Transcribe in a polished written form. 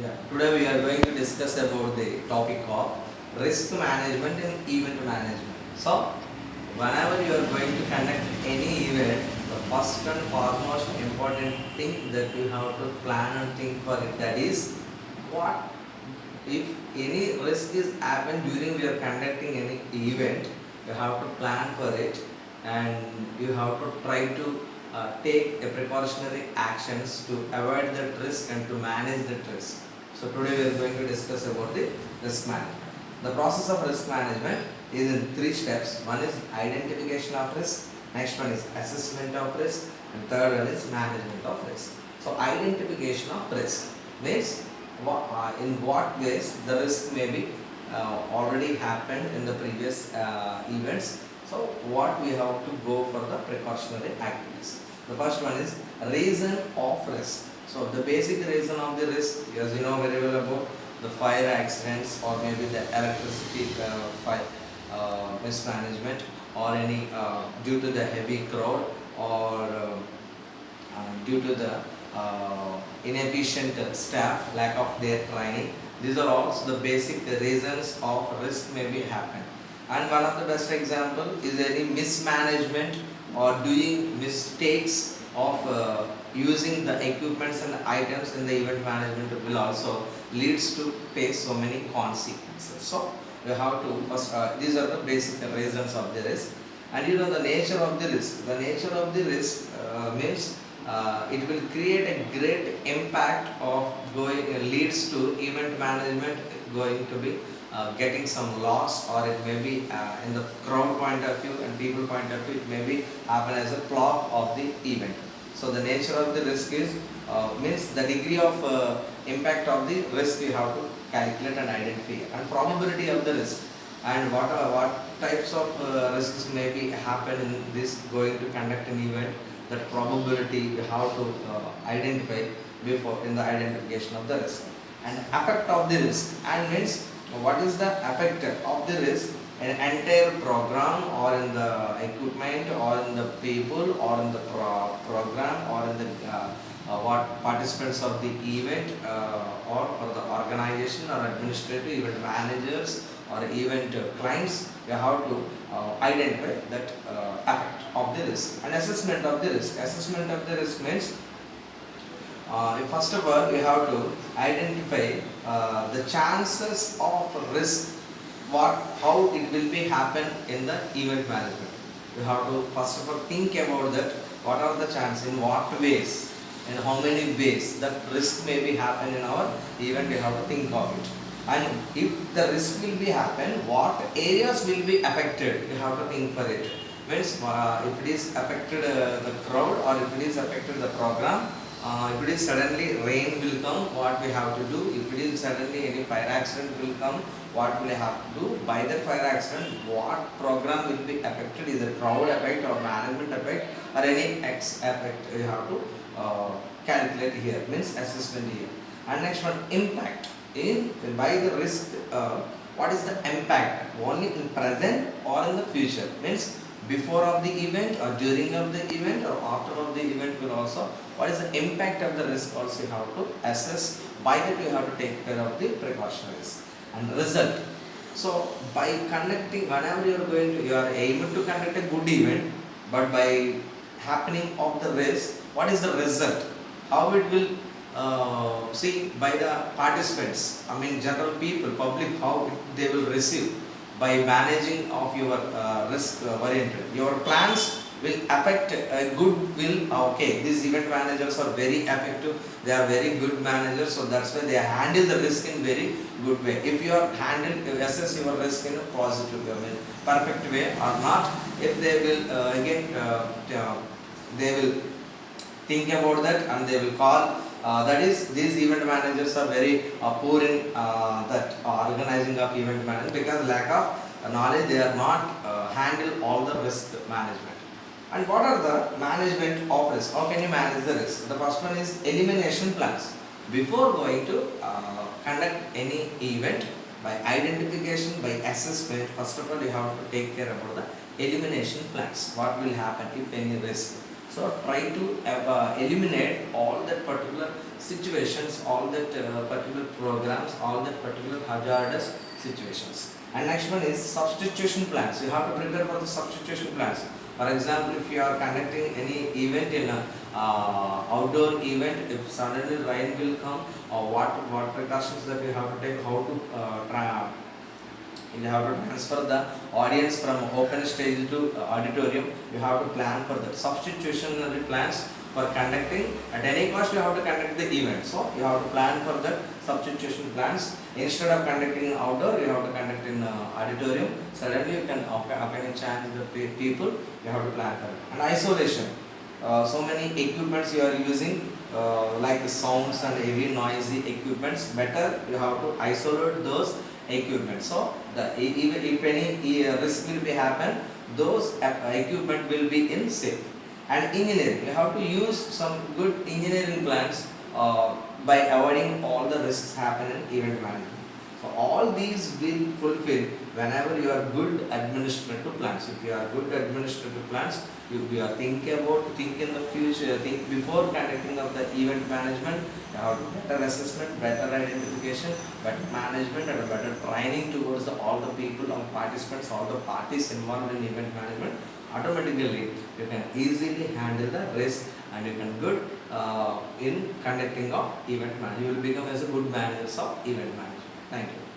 Yeah, today we are going to discuss about the topic of risk management and event management. So, whenever you are going to conduct any event, the first and foremost important thing that you have to plan and think for it, that is what if any risk is happen during we are conducting any event, you have to plan for it and you have to try to take a precautionary actions to avoid that risk and to manage that risk. So today we are going to discuss about the risk management. The process of risk management is in three steps. One is identification of risk, next one is assessment of risk, and third one is management of risk. So identification of risk means in what ways the risk may be already happened in the previous events. So what we have to go for the precautionary activities. The first one is reason of risk. So the basic reason of the risk, as you know very well about the fire accidents or maybe the electricity fire mismanagement or any due to the heavy crowd or due to the inefficient staff, lack of their training. These are also the basic reasons of risk may be happen. And one of the best example is any mismanagement or doing mistakes of using the equipments and items in the event management will also leads to face so many consequences. So you have to first, these are the basic reasons of the risk. And you know the nature of the risk. The nature of the risk means it will create a great impact of going leads to event management going to be getting some loss, or it may be in the crowd point of view and people point of view, it may be happen as a flop of the event. So the nature of the risk is means the degree of impact of the risk you have to calculate and identify, and probability of the risk, and what types of risks may be happen in this going to conduct an event. That probability you have to identify before in the identification of the risk. And effect of the risk, and means what is the effect of the risk in entire program or in the equipment or in the people or in the program or in the what participants of the event or for the organization or administrative event managers or event clients. You have to identify that effect of the risk. And assessment of the risk. Assessment of the risk means first of all you have to identify the chances of risk, how it will be happen in the event management. You have to first of all think about that, what are the chances, in what ways, in how many ways that risk may be happen in our event. You have to think of it. And if the risk will be happen, what areas will be affected, you have to think for it. Means if it is affected the crowd, or if it is affected the program, if it is suddenly rain will come, what we have to do. If it is suddenly any fire accident will come, what will I have to do. By that fire accident, what program will be affected, is it crowd effect or management effect or any X effect, you have to calculate here, means assessment here. And next one, impact. In by the risk, what is the impact only in present or in the future, means before of the event or during of the event or after of the event will also, what is the impact of the risk also you have to assess. By that you have to take care of the precautionaries. And result. So by conducting, whenever you are going to, you are able to conduct a good event, but by happening of the risk, what is the result, how it will see by the participants, I mean general people, public, how they will receive by managing of your risk oriented. Your plans will affect goodwill. Okay, these event managers are very effective, they are very good managers, so that's why they handle the risk in very good way. If you are assess your risk in a positive way, I mean perfect way or not, if they will they will think about that and they will call. That is, these event managers are very poor in that organizing of event management, because lack of knowledge they are not handle all the risk management. And what are the management of risk? How can you manage the risk? The first one is elimination plans. Before going to conduct any event, by identification, by assessment, first of all you have to take care about the elimination plans. What will happen if any risk? So try to eliminate all that particular situations, all that particular programs, all that particular hazardous situations. And next one is substitution plans. You have to prepare for the substitution plans. For example, if you are conducting any event in a outdoor event, if suddenly rain will come, or what precautions that you have to take, how to you have to transfer the audience from open stage to auditorium. You have to plan for that. Substitutionary plans for conducting at any cost. You have to conduct the event. So you have to plan for that substitution plans. Instead of conducting in outdoor, you have to conduct in auditorium. Suddenly you can open chance the people. You have to plan for it. And isolation. So many equipments you are using, like the sounds and heavy noisy equipments. Better you have to isolate those equipment. So even if any risk will be happen, those equipment will be in safe. And engineering, you have to use some good engineering plans by avoiding all the risks happen in event management. So all these will fulfill whenever you are good administrative plans. If you are good administrative plans, you are think in the future, think before conducting of the event management. You have better assessment, better identification, better management, and better training towards all the people, all participants, all the parties involved in event management. Automatically, you can easily handle the risk, and you can good in conducting of event management. You will become as a good manager of event management. Thank you.